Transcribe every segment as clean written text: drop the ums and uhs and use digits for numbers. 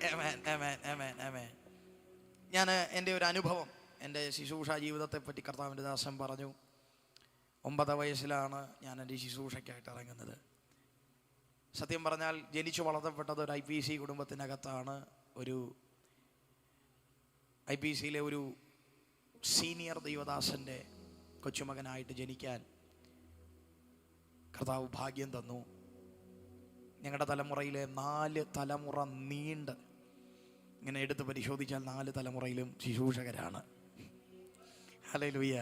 ആമേൻ, ആമേൻ, ആമേൻ, ആമേൻ. ഞാൻ എൻ്റെ ഒരു അനുഭവം, എൻ്റെ ശുശ്രൂഷ ജീവിതത്തെപ്പറ്റി കർത്താവിൻ്റെ ദാസൻ പറഞ്ഞു. 9 വയസ്സിലാണ് ഞാൻ എൻ്റെ ശുശ്രൂഷയ്ക്കായിട്ട് ഇറങ്ങുന്നത്. സത്യം പറഞ്ഞാൽ ജനിച്ചു വളർത്തപ്പെട്ടത് ഒരു IPC കുടുംബത്തിനകത്താണ്. ഒരു IPCയിലെ ഒരു സീനിയർ ദൈവദാസൻ്റെ കൊച്ചുമകനായിട്ട് ജനിക്കാൻ കർത്താവ് ഭാഗ്യം തന്നു. ഞങ്ങളുടെ തലമുറയിലെ 4 തലമുറ നീണ്ട് ഇങ്ങനെ എടുത്ത് പരിശോധിച്ചാൽ 4 തലമുറയിലും ശുശ്രൂഷകരാണ്. ഹല്ലേലൂയ.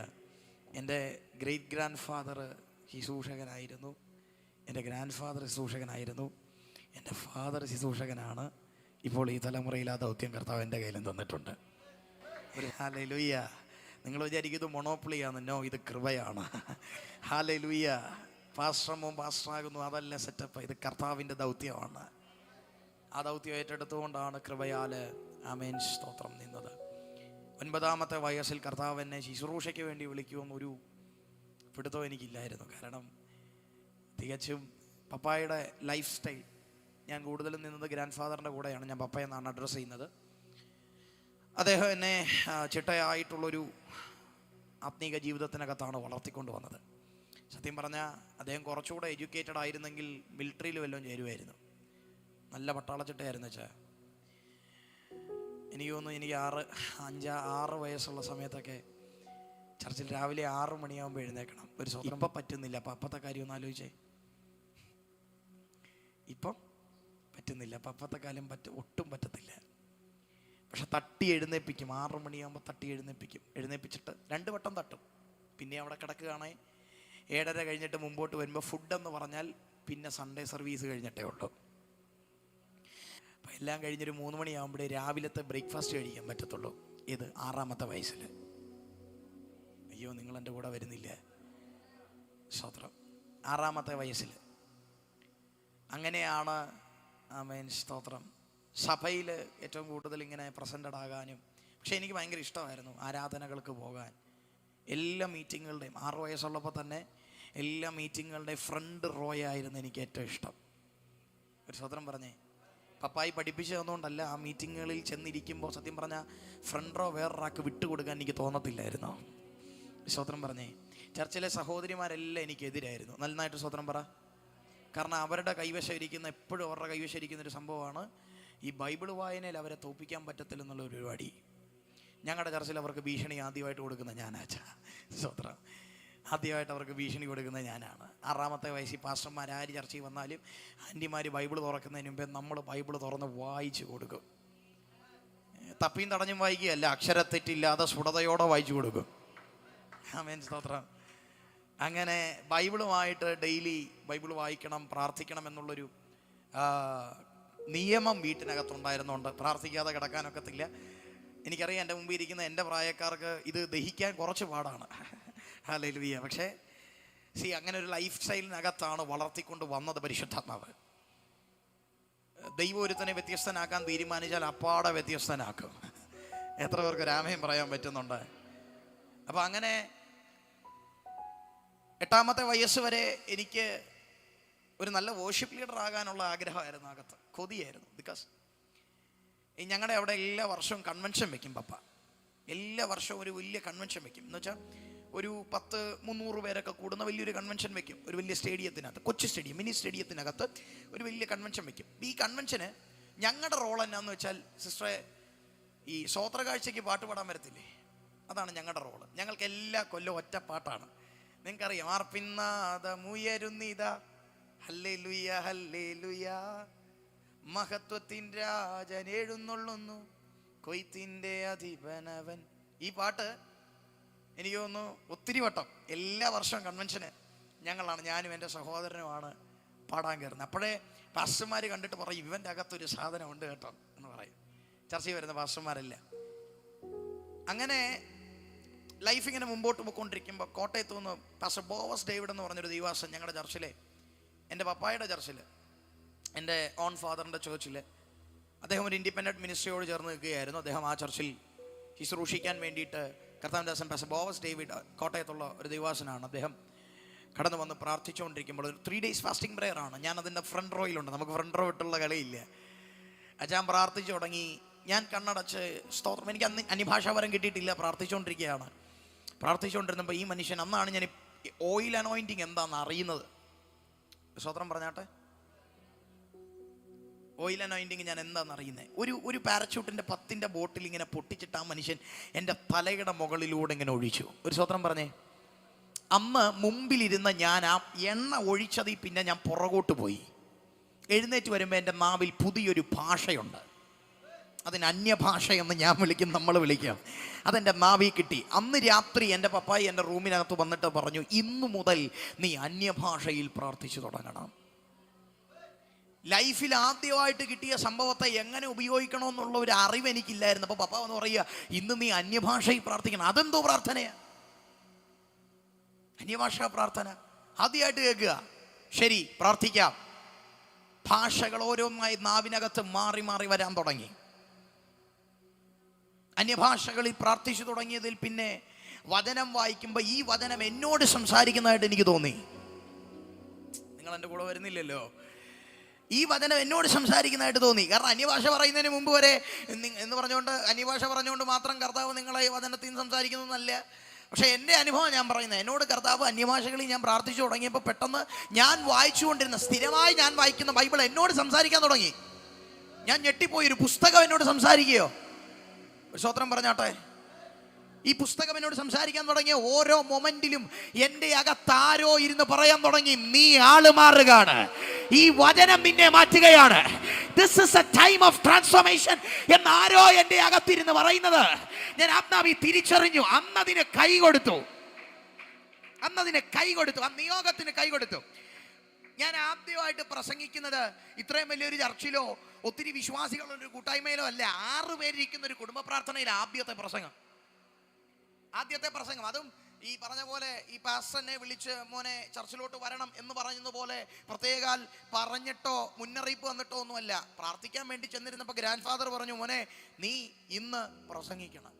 എൻ്റെ ഗ്രേറ്റ് ഗ്രാൻഡ് ഫാദർ ശുശ്രൂഷകനായിരുന്നു, എൻ്റെ ഗ്രാൻഡ് ഫാദർ ശുശ്രൂഷകനായിരുന്നു, എൻ്റെ ഫാദർ ശുശ്രൂഷകനാണ്. ഇപ്പോൾ ഈ തലമുറയിൽ ആ ദൗത്യം കർത്താവ് എൻ്റെ കയ്യിലും തന്നിട്ടുണ്ട്. ഒരു ഹല്ലേലൂയ. നിങ്ങൾ വിചാരിക്കുന്നത് മൊണോപ്പൊളിയാണെന്നോ, ഇത് കൃപയാണ്. ഹല്ലേലൂയ. പാസ്റ്ററും പാസ്റ്ററാകുന്നു, അതല്ല സെറ്റപ്പ്. ഇത് കർത്താവിൻ്റെ ദൗത്യമാണ്. ആ ദൗത്യം ഏറ്റെടുത്തുകൊണ്ടാണ് കൃപയാൽ ആമേൻ സ്തോത്രം നിന്നത്. 9ാമത്തെ വയസ്സിൽ കർത്താവ് എന്നെ ശുശ്രൂഷയ്ക്ക് വേണ്ടി വിളിക്കുമെന്നൊരു പിടുത്തം എനിക്കില്ലായിരുന്നു. കാരണം തികച്ചും പപ്പായുടെ ലൈഫ് സ്റ്റൈൽ, ഞാൻ കൂടുതലും നിന്നത് ഗ്രാൻഡ് ഫാദറിൻ്റെ കൂടെയാണ്. ഞാൻ പപ്പയെന്നാണ് അഡ്രസ്സ് ചെയ്യുന്നത്. അദ്ദേഹം എന്നെ ചിട്ടയായിട്ടുള്ളൊരു ആത്മീക ജീവിതത്തിനകത്താണ് വളർത്തിക്കൊണ്ട് വന്നത്. സത്യം പറഞ്ഞാൽ അദ്ദേഹം കുറച്ചുകൂടെ എഡ്യൂക്കേറ്റഡ് ആയിരുന്നെങ്കിൽ മിലിറ്ററിയിൽ വല്ലതും ചേരുമായിരുന്നു. നല്ല പട്ടാളച്ചിട്ടയായിരുന്നു വെച്ചാൽ. എനിക്ക് തോന്നുന്നു, എനിക്ക് 6 വയസ്സുള്ള സമയത്തൊക്കെ ചർച്ചിൽ രാവിലെ 6 മണിയാകുമ്പോൾ എഴുന്നേക്കണം. ഒരു സ്വന്തം ഇപ്പം പറ്റുന്നില്ല. അപ്പം അപ്പത്തെ കാര്യം ഒന്ന് ആലോചിച്ചേ. ഇപ്പം പറ്റുന്നില്ല, അപ്പം അപ്പത്തെ കാലം ഒട്ടും പറ്റത്തില്ല. പക്ഷെ തട്ടി എഴുന്നേൽപ്പിക്കും. 6 മണിയാകുമ്പോൾ തട്ടി എഴുന്നേൽപ്പിക്കും. എഴുന്നേൽപ്പിച്ചിട്ട് 2 വട്ടം തട്ടും. പിന്നെ അവിടെ കിടക്കുകയാണെ 7:30 കഴിഞ്ഞിട്ട് മുമ്പോട്ട് വരുമ്പോൾ ഫുഡെന്ന് പറഞ്ഞാൽ പിന്നെ സൺഡേ സർവീസ് കഴിഞ്ഞിട്ടേ ഉള്ളൂ. അപ്പം എല്ലാം കഴിഞ്ഞൊരു 3 മണിയാകുമ്പോഴേ രാവിലത്തെ ബ്രേക്ക്ഫാസ്റ്റ് കഴിക്കാൻ പറ്റത്തുള്ളൂ. ഇത് 6ാമത്തെ വയസ്സിൽ. അയ്യോ, നിങ്ങൾ എൻ്റെ കൂടെ വരുന്നില്ല. സ്തോത്രം. 6ാമത്തെ വയസ്സിൽ അങ്ങനെയാണ് ആമേൻ സ്തോത്രം സഭയിൽ ഏറ്റവും കൂടുതൽ ഇങ്ങനെ പ്രസൻറ്റഡ് ആകാനും. പക്ഷേ എനിക്ക് ഭയങ്കര ഇഷ്ടമായിരുന്നു ആരാധനകൾക്ക് പോകാൻ. എല്ലാ മീറ്റിങ്ങുകളുടെയും 6 വയസ്സുള്ളപ്പോൾ തന്നെ എല്ലാ മീറ്റിങ്ങുകളുടെയും ഫ്രണ്ട് റോയായിരുന്നു എനിക്ക് ഏറ്റവും ഇഷ്ടം. ഒരു സ്വതന്ത്രം പറഞ്ഞേ, പപ്പായി പഠിപ്പിച്ചു തന്നുകൊണ്ടല്ല, ആ മീറ്റിങ്ങുകളിൽ ചെന്നിരിക്കുമ്പോൾ സത്യം പറഞ്ഞാൽ ഫ്രണ്ട് റോ വേറൊരാൾക്ക് വിട്ടുകൊടുക്കാൻ എനിക്ക് തോന്നത്തില്ലായിരുന്നു. സ്വതന്ത്രം പറഞ്ഞേ. ചർച്ചിലെ സഹോദരിമാരെല്ലാം എനിക്കെതിരായിരുന്നു. നന്നായിട്ട് സ്വതന്ത്രം പറ. കാരണം അവരുടെ കൈവശം ഇരിക്കുന്ന, എപ്പോഴും അവരുടെ കൈവശം ഇരിക്കുന്നൊരു സംഭവമാണ് ഈ ബൈബിൾ വായനയിൽ അവരെ തോൽപ്പിക്കാൻ പറ്റത്തില്ലെന്നുള്ള ഒരു പരിപാടി. ഞങ്ങളുടെ ചർച്ചിൽ അവർക്ക് ഭീഷണി ആദ്യമായിട്ട് കൊടുക്കുന്ന ഞാനാച്ചാ. സ്തോത്രം. ആദ്യമായിട്ട് അവർക്ക് ഭീഷണി കൊടുക്കുന്നത് ഞാനാണ്. 6ാമത്തെ വയസ്സിൽ പാസ്റ്റർമാർ ആര് ചർച്ചയിൽ വന്നാലും ആൻറ്റിമാർ ബൈബിൾ തുറക്കുന്നതിന് മുമ്പേ നമ്മൾ ബൈബിൾ തുറന്ന് വായിച്ചു കൊടുക്കും. തപ്പിയും തടഞ്ഞും വായിക്കുകയല്ല, അക്ഷരത്തെറ്റില്ലാതെ സ്ഫുടതയോടെ വായിച്ചു കൊടുക്കും. ആമേൻ സ്തോത്രം. അങ്ങനെ ബൈബിളുമായിട്ട് ഡെയിലി ബൈബിൾ വായിക്കണം, പ്രാർത്ഥിക്കണം എന്നുള്ളൊരു നിയമം വീട്ടിനകത്തുണ്ടായിരുന്നുകൊണ്ട് പ്രാർത്ഥിക്കാതെ കിടക്കാനൊക്കത്തില്ല. എനിക്കറിയാം എൻ്റെ മുമ്പിൽ ഇരിക്കുന്ന എൻ്റെ പ്രായക്കാർക്ക് ഇത് ദഹിക്കാൻ കുറച്ച് പാടാണ്. ഹല്ലേലൂയ. പക്ഷേ അങ്ങനെ ഒരു ലൈഫ് സ്റ്റൈലിനകത്താണ് വളർത്തിക്കൊണ്ട് വന്നത് പരിശുദ്ധാത്മാവ്. ദൈവം ഒരുത്തനെ വ്യത്യസ്തനാക്കാൻ തീരുമാനിച്ചാൽ അപ്പാടെ വ്യത്യസ്തനാക്കും. എത്ര പേർക്ക് രാമയും പറയാൻ പറ്റുന്നുണ്ട്? അപ്പം അങ്ങനെ 8ാമത്തെ വയസ്സ് വരെ എനിക്ക് ഒരു നല്ല വോർഷിപ്പ് ലീഡർ ആകാനുള്ള ആഗ്രഹമായിരുന്നു, അകത്ത് കൊതിയായിരുന്നു. ബിക്കോസ് ഞങ്ങളുടെ അവിടെ എല്ലാ വർഷവും കൺവെൻഷൻ വെക്കും പപ്പ. എല്ലാ വർഷവും ഒരു വലിയ കൺവെൻഷൻ വെക്കും. എന്ന് വെച്ചാൽ ഒരു 300 പേരൊക്കെ കൂടുന്ന വലിയൊരു കൺവെൻഷൻ വെക്കും. ഒരു വലിയ സ്റ്റേഡിയത്തിനകത്ത്, കൊച്ചു സ്റ്റേഡിയം, മിനി സ്റ്റേഡിയത്തിനകത്ത് ഒരു വലിയ കൺവെൻഷൻ വെക്കും. ഈ കൺവെൻഷന് ഞങ്ങളുടെ റോൾ എന്നാന്ന് വെച്ചാൽ, സിസ്റ്ററെ ഈ സ്വോത്രകാഴ്ചയ്ക്ക് പാട്ട് പാടാൻ വരത്തില്ലേ, അതാണ് ഞങ്ങളുടെ റോള്. ഞങ്ങൾക്ക് എല്ലാ കൊല്ലവും ഒറ്റ പാട്ടാണ്. നിങ്ങൾക്കറിയാം, ആർപ്പിന്നാദമുയരുന്നിതാ ഹല്ലേലൂയ ഹല്ലേലൂയ, മഹത്വത്തിൻ രാജൻ എഴുന്നള്ളുന്നു, കൊയ്ത്തിന്റെ അധിപനവൻ. ഈ പാട്ട് എനിക്ക് തോന്നുന്നു ഒത്തിരി വട്ടം എല്ലാ വർഷവും കൺവെൻഷന് ഞങ്ങളാണ്, ഞാനും എൻ്റെ സഹോദരനുമാണ് പാടാൻ കയറുന്നത്. അപ്പോഴേ പാസ്റ്റർമാർ കണ്ടിട്ട് പറയും, ഇവൻ്റെ അകത്തൊരു സാധനം ഉണ്ട് കേട്ടോ എന്ന് പറയും. ചർച്ചയിൽ വരുന്ന പാസ്റ്റർമാരല്ല. അങ്ങനെ ലൈഫ് ഇങ്ങനെ മുമ്പോട്ട് പോയിക്കൊണ്ടിരിക്കുമ്പോൾ കോട്ടയത്ത് നിന്ന് പാസ്റ്റർ ബോവസ് ഡേവിഡ് എന്ന് പറഞ്ഞൊരു ദൈവാസൻ ഞങ്ങളുടെ ചർച്ചിലെ, എൻ്റെ പപ്പായുടെ ചർച്ചിൽ, എൻ്റെ ഓൺ ഫാദറിൻ്റെ ചേർച്ചിൽ, അദ്ദേഹം ഒരു ഇൻഡിപെൻഡൻറ്റ് മിനിസ്ട്രിയോട് ചേർന്ന് നിൽക്കുകയായിരുന്നു. അദ്ദേഹം ആ ചർച്ചിൽ ശുശ്രൂഷിക്കാൻ വേണ്ടിയിട്ട് കർത്താവിൻ്റെ ദാസൻ പാസ്റ്റർ ബോവസ് ഡേവിഡ്, കോട്ടയത്തുള്ള ഒരു ദൈവാസനാണ്. അദ്ദേഹം കടന്നു വന്ന് പ്രാർത്ഥിച്ചുകൊണ്ടിരിക്കുമ്പോൾ ഒരു 3 days ഫാസ്റ്റിംഗ് പ്രെയർ ആണ്. ഞാൻ അതിൻ്റെ ഫ്രണ്ട് റോയിലുണ്ട്. നമുക്ക് ഫ്രണ്ട് റോ ഇട്ടുള്ള കളിയില്ല. അച്ഛൻ പ്രാർത്ഥിച്ചു തുടങ്ങി. ഞാൻ കണ്ണടച്ച് സ്തോത്രം, എനിക്ക് അന്ന് അന്യഭാഷാപരം കിട്ടിയിട്ടില്ല, പ്രാർത്ഥിച്ചുകൊണ്ടിരുന്നപ്പോൾ ഈ മനുഷ്യൻ, അന്നാണ് ഞാൻ ഓയിൽ അനോയിൻറ്റിങ് എന്താണെന്ന് അറിയുന്നത്. സ്തോത്രം പറഞ്ഞാട്ടെ, ഓയിൽ അനോയിൻറ്റിങ് ഞാൻ എന്താണെന്ന് അറിയുന്നത്. ഒരു പാരച്യൂട്ടിൻ്റെ 10 ബോട്ടിൽ ഇങ്ങനെ പൊട്ടിച്ചിട്ട് ആ മനുഷ്യൻ എൻ്റെ തലയുടെ മുകളിലൂടെ ഇങ്ങനെ ഒഴിച്ചു. ഒരു സ്തോത്രം പറഞ്ഞേ. അന്ന് മുമ്പിലിരുന്ന ഞാൻ ആ എണ്ണ ഒഴിച്ചതിൽ പിന്നെ ഞാൻ പുറകോട്ട് പോയി. എഴുന്നേറ്റ് വരുമ്പോൾ എൻ്റെ നാവിൽ പുതിയൊരു ഭാഷയുണ്ട്. അതിന് അന്യഭാഷയെന്ന് ഞാൻ വിളിക്കും, നമ്മൾ വിളിക്കാം. അതെൻ്റെ നാവിൽ കിട്ടി. അന്ന് രാത്രി എൻ്റെ പപ്പായി എൻ്റെ റൂമിനകത്ത് വന്നിട്ട് പറഞ്ഞു, ഇന്നു മുതൽ നീ അന്യഭാഷയിൽ പ്രാർത്ഥിച്ചു തുടങ്ങണം. ലൈഫിൽ ആദ്യമായിട്ട് കിട്ടിയ സംഭവത്തെ എങ്ങനെ ഉപയോഗിക്കണമെന്നുള്ള ഒരു അറിവ് എനിക്കില്ലായിരുന്നു. അപ്പോൾ പപ്പ വന്ന് പറയുക, ഇന്ന് നീ അന്യഭാഷയിൽ പ്രാർത്ഥിക്കണം. അതെന്തോ പ്രാർത്ഥനയാണ്? അന്യഭാഷാ പ്രാർത്ഥന ആദ്യമായിട്ട് കേൾക്കുക. ശരി, പ്രാർത്ഥിക്കാം. ഭാഷകൾ ഓരോന്നായി നാവിനകത്ത് മാറി മാറി വരാൻ തുടങ്ങി. അന്യഭാഷകളിൽ പ്രാർത്ഥിച്ചു തുടങ്ങിയതിൽ പിന്നെ വചനം വായിക്കുമ്പോൾ ഈ വചനം എന്നോട് സംസാരിക്കുന്നതായിട്ട് എനിക്ക് തോന്നി. നിങ്ങൾ എൻ്റെ കൂടെ വരുന്നില്ലല്ലോ. ഈ വചനം എന്നോട് സംസാരിക്കുന്നതായിട്ട് തോന്നി. കാരണം അന്യഭാഷ പറയുന്നതിന് മുമ്പ് വരെ എന്ന് പറഞ്ഞുകൊണ്ട്, അന്യഭാഷ പറഞ്ഞുകൊണ്ട് മാത്രം കർത്താവ് നിങ്ങളെ ഈ വചനത്തിൽ നിന്ന് സംസാരിക്കുന്നതല്ല. പക്ഷേ എൻ്റെ അനുഭവം ഞാൻ പറയുന്നത്, എന്നോട് കർത്താവ് അന്യഭാഷകളിൽ ഞാൻ പ്രാർത്ഥിച്ചു തുടങ്ങിയപ്പോൾ പെട്ടെന്ന് ഞാൻ വായിച്ചുകൊണ്ടിരുന്ന, സ്ഥിരമായി ഞാൻ വായിക്കുന്ന ബൈബിൾ എന്നോട് സംസാരിക്കാൻ തുടങ്ങി. ഞാൻ ഞെട്ടിപ്പോയി. ഒരു പുസ്തകം എന്നോട് സംസാരിക്കുകയോ? സ്തോത്രം പറഞ്ഞാട്ടെ. ഈ പുസ്തകം എന്നോട് സംസാരിക്കാൻ തുടങ്ങിയ ഓരോ മൊമെന്റിലും എൻ്റെ അകത്താരോ ഇരുന്ന് പറയാൻ തുടങ്ങി, നീ ആള് മാറുകയാണ്, ഈ വചനം നിന്നെ മാറ്റുകയാണ്, this is a time of transformation എന്നാരോ എൻ്റെ അകത്തിരുന്ന് പറയുന്നത് ഞാൻ ആത്മാവിൽ തിരിച്ചറിഞ്ഞു. അന്നതിന് കൈ കൊടുത്തു, ആ നിയോഗത്തിന് കൈ കൊടുത്തു. ഞാൻ ആദ്യമായിട്ട് പ്രസംഗിക്കുന്നത് ഇത്രയും വലിയൊരു ചർച്ചിലോ ഒത്തിരി വിശ്വാസികളുള്ള ഒരു കൂട്ടായ്മയിലോ അല്ല. 6 പേരിരിക്കുന്ന ഒരു കുടുംബ പ്രാർത്ഥനയിൽ ആദ്യത്തെ പ്രസംഗം. അതും ഈ പറഞ്ഞ പോലെ ഈ പാസ്റ്ററിനെ വിളിച്ച് മോനെ ചർച്ചിലോട്ട് വരണം എന്ന് പറഞ്ഞതുപോലെ പ്രത്യേകാൽ പറഞ്ഞിട്ടോ മുന്നറിയിപ്പ് വന്നിട്ടോ ഒന്നുമല്ല. പ്രാർത്ഥിക്കാൻ വേണ്ടി ചെന്നിരുന്നപ്പോൾ ഗ്രാൻഡ് ഫാദർ പറഞ്ഞു, മോനെ നീ ഇന്ന് പ്രസംഗിക്കണം.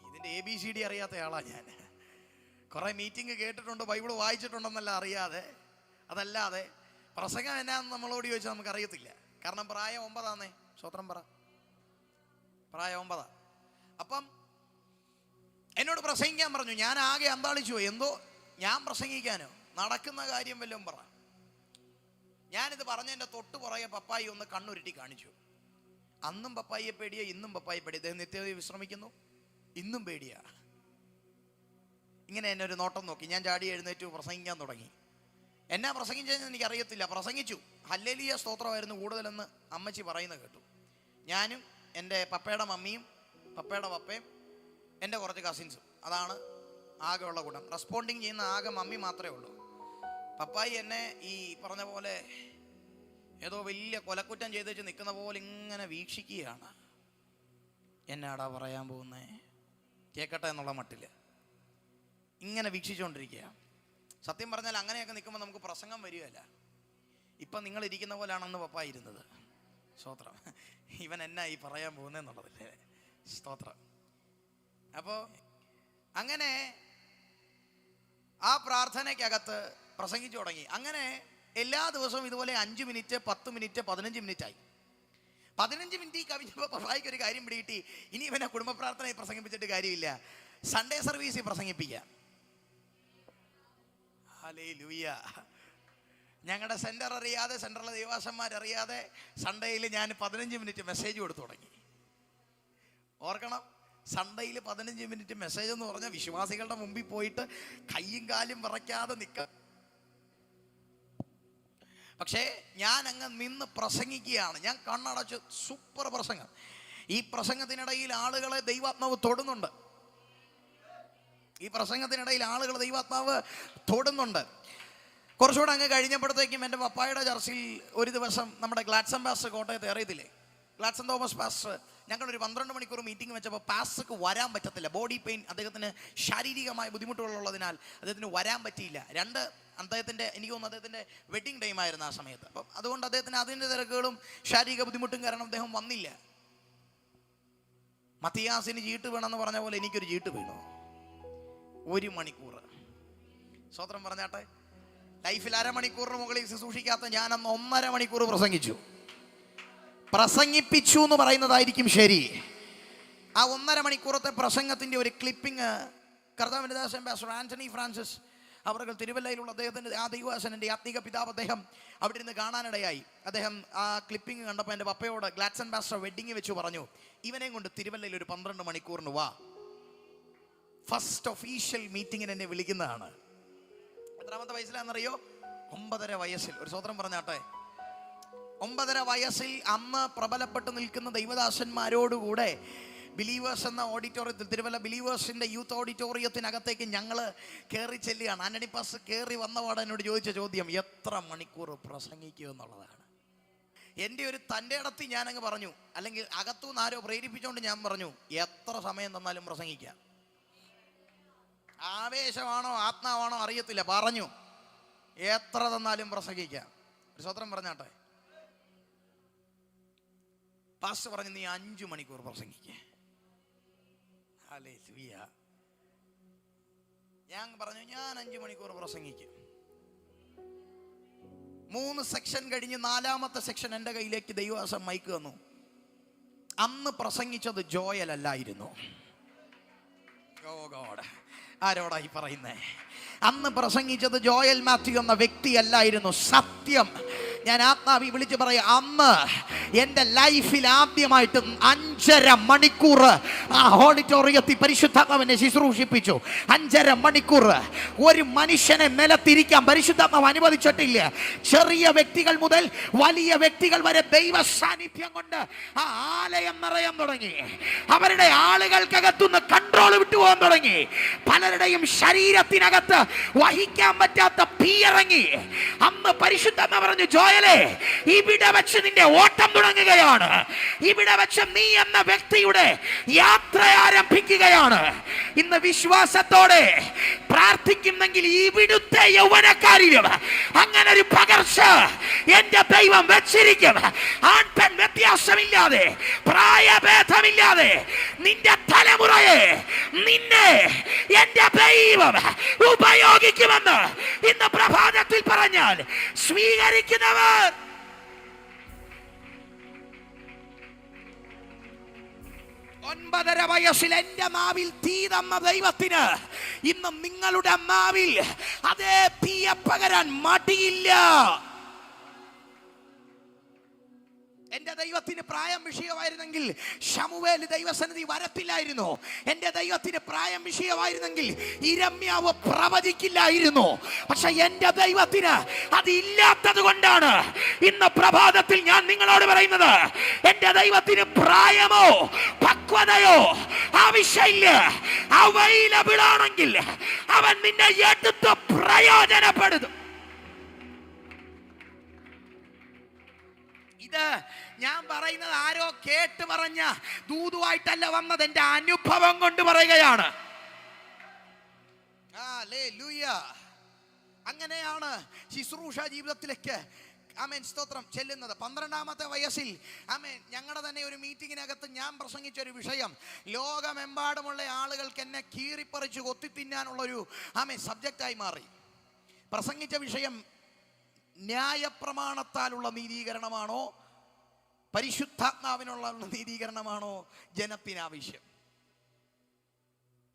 ഇതിന്റെ ABCD അറിയാത്ത ആളാ ഞാൻ. കുറെ മീറ്റിംഗ് കേട്ടിട്ടുണ്ട്, ബൈബിൾ വായിച്ചിട്ടുണ്ടെന്നല്ല അറിയാതെ, അതല്ലാതെ പ്രസംഗം എന്നാന്ന് നമ്മളോട് ചോദിച്ചാൽ നമുക്ക് അറിയത്തില്ല. കാരണം പ്രായം 9 സ്വത്രം പറ, പ്രായം 9. അപ്പം എന്നോട് പ്രസംഗിക്കാൻ പറഞ്ഞു. ഞാൻ ആകെ അന്താളിച്ചു. എന്തോ ഞാൻ പ്രസംഗിക്കാനോ? നടക്കുന്ന കാര്യം വല്ലതും പറ. ഞാനിത് പറഞ്ഞതിൻ്റെ തൊട്ട് പുറകെ പപ്പായി ഒന്ന് കണ്ണുരുട്ടി കാണിച്ചു. അന്നും പപ്പായിയെ പേടിയ, ഇന്നും പപ്പായി പേടിയ. അദ്ദേഹം നിത്യത വിശ്രമിക്കുന്നു, ഇന്നും പേടിയാ. ഇങ്ങനെ എന്നെ ഒരു നോട്ടം നോക്കി. ഞാൻ ചാടി എഴുന്നേറ്റു, പ്രസംഗിക്കാൻ തുടങ്ങി. എന്നാ പ്രസംഗിച്ചതെന്ന് എനിക്കറിയത്തില്ല. പ്രസംഗിച്ചു. ഹല്ലേലൂയ സ്തോത്രമായിരുന്നു കൂടുതലെന്ന് അമ്മച്ചി പറയുന്നത് കേട്ടു. ഞാനും എൻ്റെ പപ്പയുടെ മമ്മിയും പപ്പയുടെ പപ്പയും എൻ്റെ കുറച്ച് കസിൻസും, അതാണ് ആകെ ഉള്ള കൂട്ടം. റെസ്പോണ്ടിങ് ചെയ്യുന്ന ആകെ മമ്മി മാത്രമേ ഉള്ളൂ. പപ്പായി എന്നെ ഈ പറഞ്ഞ പോലെ ഏതോ വലിയ കൊലക്കുറ്റം ചെയ്ത് വെച്ച് നിൽക്കുന്ന പോലെ ഇങ്ങനെ വീക്ഷിക്കുകയാണ്. എന്നാടാ പറയാൻ പോകുന്നേ, കേൾക്കട്ടെ എന്നുള്ള മട്ടില് ഇങ്ങനെ വീക്ഷിച്ചുകൊണ്ടിരിക്കുക. സത്യം പറഞ്ഞാൽ അങ്ങനെയൊക്കെ നിൽക്കുമ്പോൾ നമുക്ക് പ്രസംഗം വരികയല്ല. ഇപ്പം നിങ്ങൾ ഇരിക്കുന്ന പോലാണെന്ന് പപ്പ ഇരുന്നത്. സ്തോത്രം. ഇവൻ എന്നാ ഈ പറയാൻ പോകുന്നതെന്നുള്ളതല്ലേ. സ്തോത്രം. അപ്പോൾ അങ്ങനെ ആ പ്രാർത്ഥനയ്ക്കകത്ത് പ്രസംഗിച്ചു തുടങ്ങി. അങ്ങനെ എല്ലാ ദിവസവും ഇതുപോലെ 5 മിനിറ്റ് 10 മിനിറ്റ് 15 മിനിറ്റായി. 15 മിനിറ്റ് കവിഞ്ഞപ്പോൾ പപ്പായ്ക്ക് ഒരു കാര്യം പിടികിട്ടി. ഇനി ഇവനെ കുടുംബ പ്രാർത്ഥനയിൽ പ്രസംഗിപ്പിച്ചിട്ട് കാര്യമില്ല, സൺഡേ സർവീസിൽ പ്രസംഗിപ്പിക്കാം. ഹല്ലേലൂയ. ഞങ്ങളുടെ സെൻറ്റർ അറിയാതെ, സെൻറ്ററിലെ ദൈവാസന്മാരറിയാതെ സൺഡേയിൽ ഞാൻ 15 മിനിറ്റ് മെസ്സേജ് കൊടുത്തു തുടങ്ങി. ഓർക്കണം, സൺഡേയിൽ 15 മിനിറ്റ് മെസ്സേജ് എന്ന് പറഞ്ഞാൽ വിശ്വാസികളുടെ മുമ്പിൽ പോയിട്ട് കയ്യും കാലും വിറയ്ക്കാതെ നിൽക്കുക. പക്ഷേ ഞാൻ അങ്ങ് നിന്ന് പ്രസംഗിക്കുകയാണ്. ഞാൻ കണ്ണടച്ച് സൂപ്പർ പ്രസംഗം. ഈ പ്രസംഗത്തിനിടയിൽ ആളുകളെ ദൈവാത്മാവ് തൊടുന്നുണ്ട്. കുറച്ചുകൂടെ അങ്ങ് കഴിഞ്ഞപ്പോഴത്തേക്കും എൻ്റെ പപ്പായുടെ ചർച്ചിൽ ഒരു ദിവസം നമ്മുടെ ഗ്ലാഡ്സൺ പാസ്റ്റർ, കോട്ടയത്ത് അറിയത്തില്ലേ, ഗ്ലാഡ്സൺ തോമസ് പാസ്റ്റർ, ഞങ്ങളൊരു 12 മണിക്കൂർ മീറ്റിംഗ് വെച്ചപ്പോൾ പാസ്റ്റർക്ക് വരാൻ പറ്റത്തില്ല. ബോഡി പെയിൻ, അദ്ദേഹത്തിന് ശാരീരികമായ ബുദ്ധിമുട്ടുകളുള്ളതിനാൽ അദ്ദേഹത്തിന് വരാൻ പറ്റിയില്ല. അദ്ദേഹത്തിൻ്റെ, എനിക്ക് തോന്നുന്നു അദ്ദേഹത്തിൻ്റെ വെഡിങ് ടൈം ആയിരുന്നു ആ സമയത്ത്. അപ്പം അതുകൊണ്ട് അദ്ദേഹത്തിന് അതിൻ്റെ തിരക്കുകളും ശാരീരിക ബുദ്ധിമുട്ടും കാരണം അദ്ദേഹം വന്നില്ല. മത്തിയാസിന് ചീട്ട് വീണെന്ന് പറഞ്ഞ പോലെ എനിക്കൊരു ചീട്ട് വീണു. 1 മണിക്കൂർ. സ്വത്രം പറഞ്ഞാട്ടെ. ലൈഫിൽ അരമണിക്കൂറിന് മുകളിൽ ശുശ്രൂഷിക്കാത്ത ഞാൻ അന്ന് 1.5 മണിക്കൂർ പ്രസംഗിപ്പിച്ചു എന്ന് പറയുന്നതായിരിക്കും ശരി. ആ 1.5 മണിക്കൂറത്തെ പ്രസംഗത്തിൻ്റെ ഒരു ക്ലിപ്പിംഗ് കർത്താവിൻ്റെ ദാസൻ പാസ്റ്റർ ആന്റണി ഫ്രാൻസിസ് അവർ തിരുവല്ലയിലുള്ള അദ്ദേഹത്തിൻ്റെ ആ ദൈവദാസൻ്റെ ആത്മീക പിതാവ് അദ്ദേഹം അവിടെ ഇരുന്ന് കാണാനിടയായി. അദ്ദേഹം ആ ക്ലിപ്പിംഗ് കണ്ടപ്പോൾ എൻ്റെ പപ്പയോട് ഗ്ലാഡ്സൺ പാസ്റ്റർ വെഡിങ് വെച്ച് പറഞ്ഞു, ഇവനെയും കൊണ്ട് തിരുവല്ലയിൽ ഒരു 12 മണിക്കൂറിന് വാ. ഫസ്റ്റ് ഒഫീഷ്യൽ മീറ്റിങ്ങിന് എന്നെ വിളിക്കുന്നതാണ്. എത്രാമത്തെ വയസ്സിലാണെന്നറിയോ? 9.5 വയസ്സിൽ. ഒരു സ്വതന്ത്രം പറഞ്ഞാട്ടെ. 9.5 വയസ്സിൽ അന്ന് പ്രബലപ്പെട്ട് നിൽക്കുന്ന ദൈവദാസന്മാരോടുകൂടെ ബിലീവേഴ്സ് എന്ന ഓഡിറ്റോറിയത്തിൽ, തിരുവല്ല ബിലീവേഴ്സിൻ്റെ യൂത്ത് ഓഡിറ്റോറിയത്തിനകത്തേക്ക് ഞങ്ങൾ കയറി ചെല്ലുകയാണ്. ആന്റണി പാസ്റ്റർ കയറി വന്നപാട് എന്നോട് ചോദിച്ച ചോദ്യം എത്ര മണിക്കൂർ പ്രസംഗിക്കുക എന്നുള്ളതാണ്. എൻ്റെ ഒരു തൻ്റെ ഇടത്തിൽ ഞാനങ്ങ് പറഞ്ഞു, അല്ലെങ്കിൽ അകത്തുനിന്ന് ആരോ പ്രേരിപ്പിച്ചുകൊണ്ട് ഞാൻ പറഞ്ഞു, എത്ര സമയം തന്നാലും പ്രസംഗിക്കാം. ആവേശമാണോ ആത്മാവാണോ അറിയത്തില്ല, പറഞ്ഞു എത്ര തന്നാലും പ്രസംഗിക്കാം. ഒരു സ്വതന്ത്രം പറഞ്ഞാട്ടെ. പാസ്റ്റർ പറഞ്ഞു, നീ 5 മണിക്കൂർ പ്രസംഗിക്കേ. ഞാൻ പറഞ്ഞു, ഞാൻ 5 മണിക്കൂർ പ്രസംഗിക്കും. 3 സെക്ഷൻ കഴിഞ്ഞ് 4ാമത്തെ സെക്ഷൻ എൻ്റെ കയ്യിലേക്ക് ദൈവദാസൻ മൈക്ക് തന്നു. അന്ന് പ്രസംഗിച്ചത് ജോയൽ അല്ലായിരുന്നു. ഓ ഗോഡ്, ആരോടായി പറയുന്നേ? അന്ന് പ്രസംഗിച്ചത് ജോയൽ മാത്യു എന്ന വ്യക്തിയല്ലായിരുന്നു. സത്യം ഞാൻ ആത്മാവി വിളിച്ച് പറയാം, അന്ന് എൻ്റെ ലൈഫിൽ ആദ്യമായിട്ട് 5.5 മണിക്കൂർ ആ ഓഡിറ്റോറിയത്തിൽ പരിശുദ്ധാത്മാവിനെ ശുശ്രൂഷിപ്പിച്ചു. 5.5 മണിക്കൂർ ഒരു മനുഷ്യനെ നിലത്തിരിക്കാൻ പരിശുദ്ധാത്മാവ് അനുവദിച്ചിട്ടില്ല. ചെറിയ വ്യക്തികൾ മുതൽ വലിയ വ്യക്തികൾ വരെ ദൈവ സാന്നിധ്യം കൊണ്ട് ആ ആലയം നിറയാൻ തുടങ്ങി. അവരുടെ ആളുകൾക്കകത്തുനിന്ന് കൺട്രോൾ വിട്ടുപോകാൻ തുടങ്ങി. പലരുടെയും ശരീരത്തിനകത്ത് വഹിക്കാൻ പറ്റാത്ത തീയിറങ്ങി. അന്ന് പരിശുദ്ധാത്മാവ് പറഞ്ഞു, ജോയലേ, ഇവിടെ വെച്ച് നിന്റെ ഓട്ടം തുടങ്ങുകയാണ്. ഇവിടെ വെച്ച് നീ എന്ന വ്യക്തിയുടെ യാത്ര ആരംഭിക്കുകയാണ്. ഇന്ന് വിശ്വാസത്തോടെ പ്രാർത്ഥിക്കുന്നെങ്കിൽ ഇവിടുത്തെ യൗവനക്കാരിലും അങ്ങനെ ഒരു പകർച്ച എന്റെ ദൈവം വെച്ചിരിക്കും. ആൺപെൺ വ്യത്യാസമില്ലാതെ, പ്രായഭേദമില്ലാതെ നിന്റെ തലമുറയെ നിന്നെ എന്റെ ദൈവം ഉപയോഗിക്കുമെന്ന് ഇന്ന് പ്രഭാതത്തിൽ പറഞ്ഞാൽ സ്വീകരിക്കുന്നവർ 9.5 വയസ്സിൽ എന്റെ നാവിൽ തീ തന്ന ദൈവത്തിന് ഇന്ന് നിങ്ങളുടെ നാവിൽ അതേ തീയെ പകരാൻ മടിയില്ല. എന്റെ ദൈവത്തിന് പ്രായം വിഷയമായിരുന്നെങ്കിൽ ശമൂവേൽ ദൈവസന്നിധി വരത്തില്ലായിരുന്നു. എന്റെ ദൈവത്തിന് പ്രായം വിഷയമായിരുന്നെങ്കിൽ ഇരമ്യാവ് പ്രവചിക്കില്ലായിരുന്നു. പക്ഷെ എന്റെ ദൈവത്തിന് അതില്ലാത്തത് കൊണ്ടാണ് ഇന്ന് പ്രഭാതത്തിൽ ഞാൻ നിങ്ങളോട് പറയുന്നത്, എന്റെ ദൈവത്തിന് പ്രായമോ പക്വതയോ ആവശ്യമില്ല. അവൈലബിൾ ആണെങ്കിൽ അവൻ നിന്നെ എടുത്ത് പ്രയോജനപ്പെടുത്തും. ഇത് ഞാൻ പറയുന്നത് ആരോ കേട്ട് പറഞ്ഞ ദൂതുവായിട്ടല്ല വന്നത്, എന്റെ അനുഭവം കൊണ്ട് പറയുകയാണ്. അങ്ങനെയാണ് ശുശ്രൂഷ ജീവിതത്തിലേക്ക് ആമേൻ സ്തോത്രം ചെല്ലുന്നത്. 12ാമത്തെ വയസ്സിൽ ആമേൻ ഞങ്ങളുടെ തന്നെ ഒരു മീറ്റിങ്ങിനകത്ത് ഞാൻ പ്രസംഗിച്ച ഒരു വിഷയം ലോകമെമ്പാടുമുള്ള ആളുകൾക്ക് എന്നെ കീറിപ്പറിച്ച് കൊത്തിത്തിന്നാനുള്ളൊരു ആമേൻ സബ്ജക്റ്റായി മാറി. പ്രസംഗിച്ച വിഷയം ന്യായപ്രമാണത്താലുള്ള നീതീകരണമാണോ പരിശുദ്ധാത്മാവിനുള്ള നീതീകരണമാണോ ജനത്തിനാവശ്യം?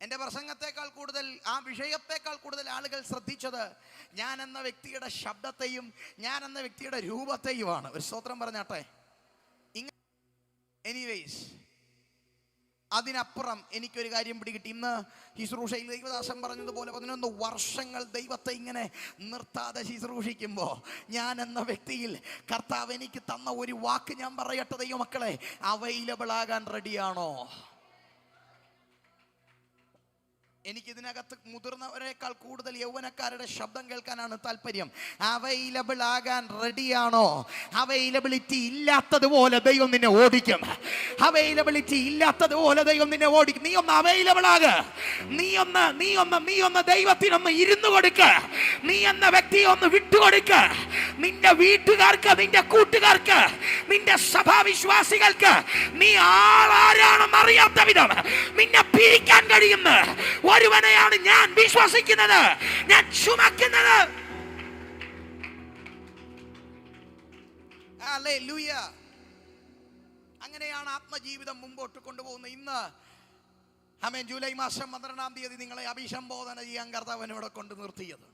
എൻ്റെ പ്രസംഗത്തെക്കാൾ കൂടുതൽ, ആ വിഷയത്തെക്കാൾ കൂടുതൽ ആളുകൾ ശ്രദ്ധിച്ചത് ഞാൻ എന്ന വ്യക്തിയുടെ ശബ്ദത്തെയും ഞാൻ എന്ന വ്യക്തിയുടെ രൂപത്തെയുമാണ്. ഒരു സ്തോത്രം പറഞ്ഞാട്ടെ. എനിവേസ്, അതിനപ്പുറം എനിക്കൊരു കാര്യം പിടികിട്ടി. ഇന്ന് ശുശ്രൂഷയിൽ ദൈവദാസൻ പറഞ്ഞതുപോലെ 11 വർഷങ്ങൾ ദൈവത്തെ ഇങ്ങനെ നിർത്താതെ ശുശ്രൂഷിക്കുമ്പോൾ ഞാൻ എന്ന വ്യക്തിയിൽ കർത്താവ് എനിക്ക് തന്ന ഒരു വാക്ക് ഞാൻ പറയട്ടെ ദൈവമക്കളെ, അവൈലബിൾ ആകാൻ റെഡിയാണോ? എനിക്കിതിനകത്ത് മുതിർന്നവരെക്കാൾ കൂടുതൽ യൗവനക്കാരുടെ ശബ്ദം കേൾക്കാനാണ് താല്പര്യം. അവൈലബിൾ ആകാൻ റെഡിയാണോ? അവൈലബിലിറ്റി ഇല്ലാത്തതുപോലെ ദൈവം നിന്നെ ഓടിക്കും. അവൈലബിലിറ്റി ഇല്ലാത്തതുപോലെ ദൈവം നിന്നെ ഓടിക്കും. നീ ഒന്ന് അവൈലബിൾ ആക. നീ ഒന്ന് ദൈവത്തിനൊന്ന് ഇരുന്നു കൊടുക്ക. നീ എന്ന വ്യക്തിയെ ഒന്ന് വിട്ടുകൊടുക്ക. നിന്റെ വീട്ടുകാർക്ക്, നിന്റെ കൂട്ടുകാർക്ക്, നിന്റെ സഭാവിശ്വാസികൾക്ക് നീ ആരാണെന്ന് അറിയാത്ത വിധം നിന്നെ പിരിക്കാൻ കഴിയുന്ന ഒരുവനെയാണ് ഞാൻ വിശ്വസിക്കുന്നത്, ഞാൻ ചുമക്കുന്നത്. ഹല്ലേലൂയ. അങ്ങനെയാണ് ആത്മജീവിതം മുമ്പോട്ട് കൊണ്ടുപോകുന്നത്. ഇന്ന് ആമേൻ, ജൂലൈ മാസം 12-ാം തീയതി നിങ്ങളെ അഭിസംബോധന ചെയ്യാൻ കർത്താവ് ഇവിടെ കൊണ്ട് നിർത്തിയത്.